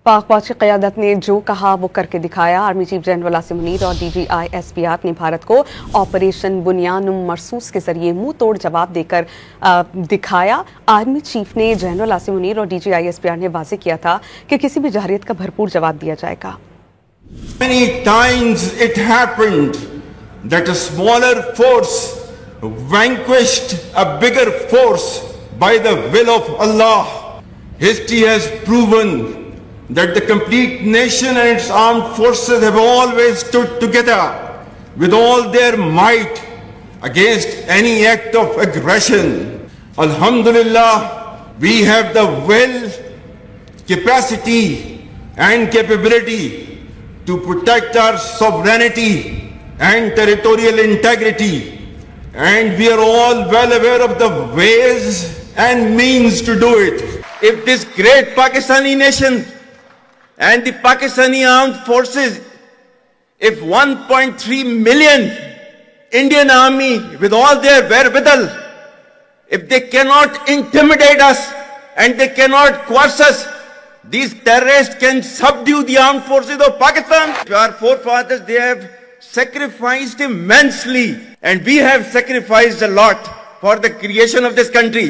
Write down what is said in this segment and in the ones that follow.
पाक फौज की क़यादत ने जो कहा वो करके दिखाया। Army chief general Asim Munir और DGI SPR ने भारत को ऑपरेशन बुनियानुम मरसूस के जरिए मुंह तोड़ जवाब देकर दिखाया। आर्मी चीफ ने जनरल आसिम मुनीर और DGI SPR ने वाज़ेह किया था कि किसी भी जहरियत का भरपूर जवाब दिया जाएगा। Many times it happened that a smaller force vanquished a bigger force by the will of Allah. History has proven that the complete nation and its armed forces have always stood together with all their might against any act of aggression. Alhamdulillah, we have the will, capacity and capability to protect our sovereignty and territorial integrity, and we are all well aware of the ways and means to do it. If this great Pakistani nation and the Pakistani armed forces, if 1.3 million Indian army with all their wherewithal, if they cannot intimidate us and they cannot coerce us, these terrorists can subdue the armed forces of Pakistan. Our forefathers, they have sacrificed immensely, and we have sacrificed a lot for the creation of this country.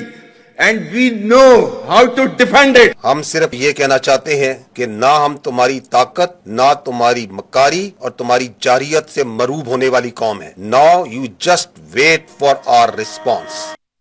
And we know how to defend it. हम सिर्फ ये कहना चाहते हैं कि ना हम तुम्हारी ताकत, ना तुम्हारी मकारी और तुम्हारी जारियत से मरूब होने वाली कौम है। Now you just wait for our response.